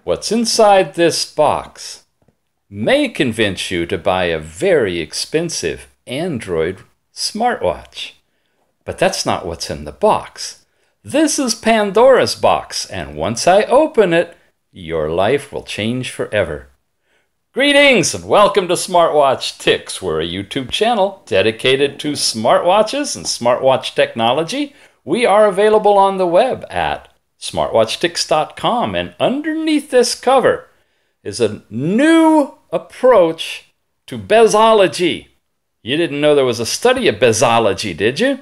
what's inside this box may convince you to buy a very expensive Android smartwatch. But that's not what's in the box. This is Pandora's box, and once I open it, your life will change forever. Greetings and welcome to SmartWatch Tics. We're a YouTube channel dedicated to smartwatches and smartwatch technology. We are available on the web at smartwatchtics.com, and underneath this cover is a new approach to bezology. You didn't know there was a study of bezology, did you?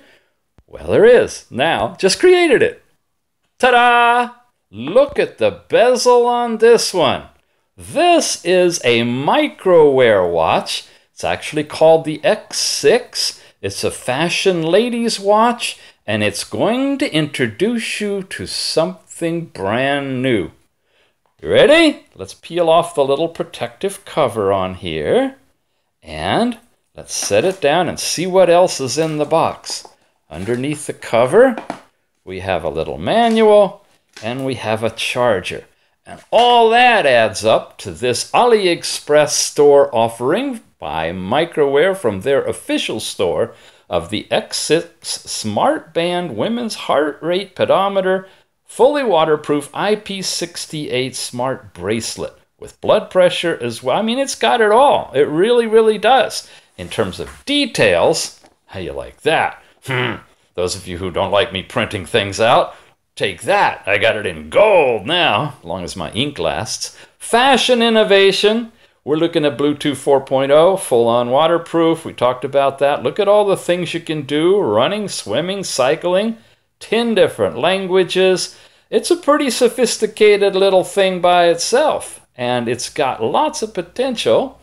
Well, there is. Now, just created it. Ta-da! Look at the bezel on this one. This is a Microwear watch. It's actually called the X6. It's a fashion ladies watch, and it's going to introduce you to something brand new. You ready? Let's peel off the little protective cover on here, and let's set it down and see what else is in the box. Underneath the cover, we have a little manual, and we have a charger. And all that adds up to this AliExpress store offering by Microwear from their official store of the X6 Smart Band Women's Heart Rate Pedometer, fully waterproof IP68 Smart Bracelet with blood pressure as well. I mean, it's got it all. It really, really does. In terms of details, how you like that? Those of you who don't like me printing things out, take that. I got it in gold now, as long as my ink lasts. Fashion innovation. We're looking at Bluetooth 4.0, full-on waterproof. We talked about that. Look at all the things you can do. Running, swimming, cycling. 10 different languages. It's a pretty sophisticated little thing by itself. And it's got lots of potential.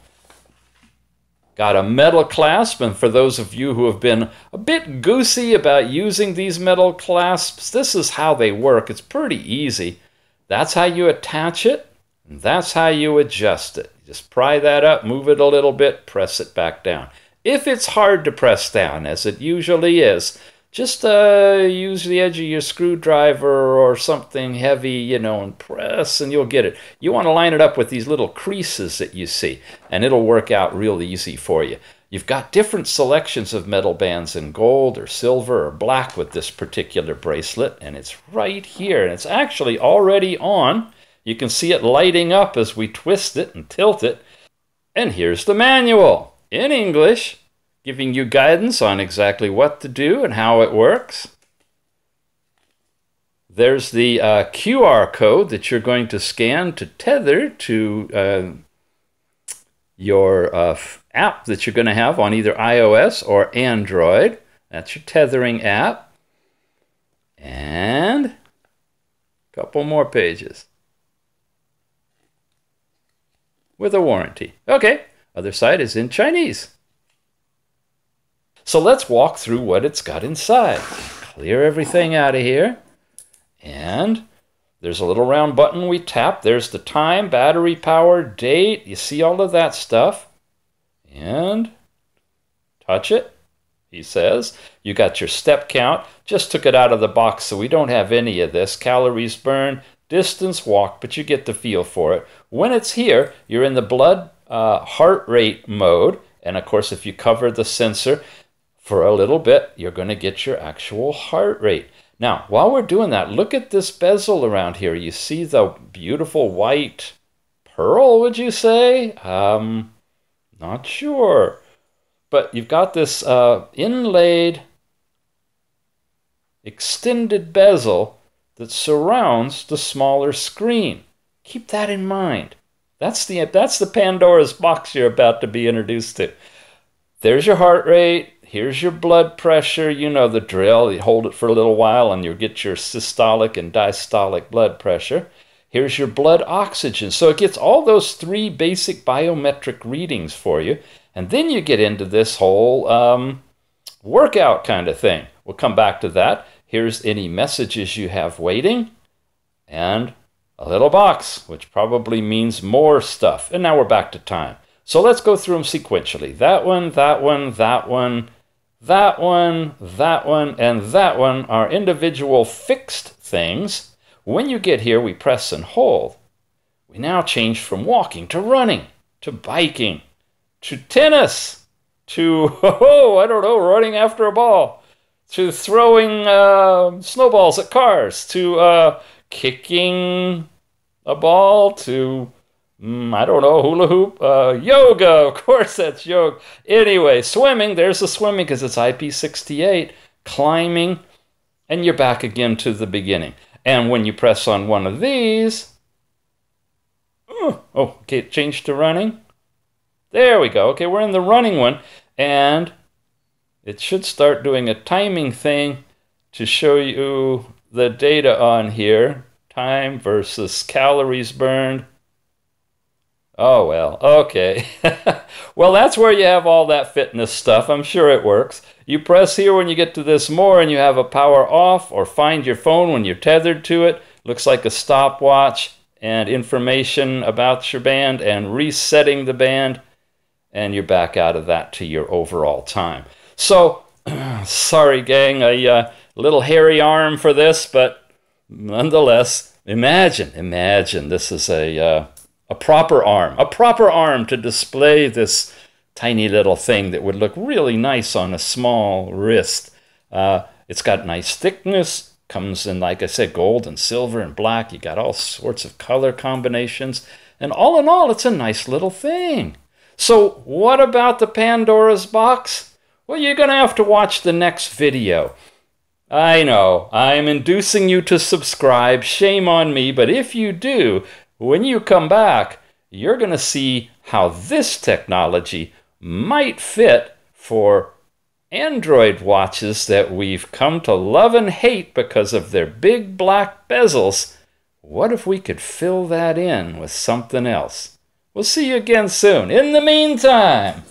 Got a metal clasp, and for those of you who have been a bit goosey about using these metal clasps, this is how they work. It's pretty easy. That's how you attach it, and that's how you adjust it. Just pry that up, move it a little bit, press it back down. If it's hard to press down, as it usually is, just use the edge of your screwdriver or something heavy, you know, and press, and you'll get it. You want to line it up with these little creases that you see, and it'll work out real easy for you. You've got different selections of metal bands in gold or silver or black with this particular bracelet, and it's right here, and it's actually already on. You can see it lighting up as we twist it and tilt it. And here's the manual in English, giving you guidance on exactly what to do and how it works. There's the QR code that you're going to scan to tether to your app that you're going to have on either iOS or Android. That's your Tethering app. And a couple more pages with a warranty. Okay, other side is in Chinese. So let's walk through what it's got inside. Clear everything out of here. And there's a little round button we tap. There's the time, battery power, date. You see all of that stuff. And touch it, he says. You got your step count. Just took it out of the box, so we don't have any of this. Calories burned, distance walked, but you get the feel for it. When it's here, you're in the blood heart rate mode. And of course, if you cover the sensor for a little bit, you're going to get your actual heart rate. Now, while we're doing that, look at this bezel around here. You see the beautiful white pearl, would you say? Not sure. But you've got this inlaid, extended bezel that surrounds the smaller screen. Keep that in mind. That's the Pandora's box you're about to be introduced to. There's your heart rate. Here's your blood pressure. You know the drill. You hold it for a little while and you'll get your systolic and diastolic blood pressure. Here's your blood oxygen. So it gets all those three basic biometric readings for you. And then you get into this whole workout kind of thing. We'll come back to that. Here's any messages you have waiting. And a little box, which probably means more stuff. And now we're back to time. So let's go through them sequentially. That one, that one, that one, that one, that one, and that one are individual fixed things. When you get here, we press and hold. We now change from walking to running, to biking, to tennis, to, I don't know, running after a ball, to throwing snowballs at cars, to kicking a ball, to, I don't know, hula hoop, yoga, of course that's yoga. Anyway, swimming, there's the swimming because it's IP68, climbing, and you're back again to the beginning. And when you press on one of these, okay, change to running. There we go. Okay, we're in the running one, and it should start doing a timing thing to show you the data on here. Time versus calories burned. Oh, well, okay. Well, that's where you have all that fitness stuff. I'm sure it works. You press here when you get to this more and you have a power off, or find your phone when you're tethered to it. Looks like a stopwatch and information about your band and resetting the band. And you're back out of that to your overall time. So, sorry gang, a little hairy arm for this, but nonetheless, imagine this is a proper arm to display this tiny little thing that would look really nice on a small wrist. It's got nice thickness, comes in, like I said, gold and silver and black. You got all sorts of color combinations, and all in all, it's a nice little thing. So what about the Pandora's box? Well, you're going to have to watch the next video. I know, I'm inducing you to subscribe. Shame on me, but if you do, when you come back, you're going to see how this technology might fit for Android watches that we've come to love and hate because of their big black bezels. What if we could fill that in with something else? We'll see you again soon. In the meantime,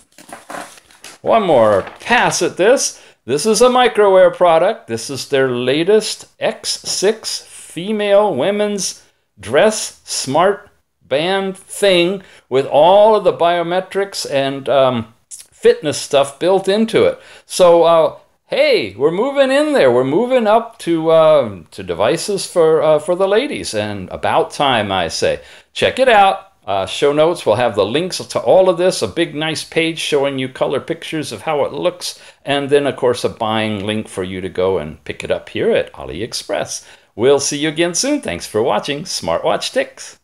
one more pass at this. This is a Microwear product. This is their latest X6 female women's dress smart band thing with all of the biometrics and fitness stuff built into it. So, hey, we're moving in there. We're moving up to devices for the ladies, and about time, I say. Check it out. Show notes will have the links to all of this, a big nice page showing you color pictures of how it looks, and then of course a buying link for you to go and pick it up here at AliExpress. We'll see you again soon. Thanks for watching SmartWatch Tics.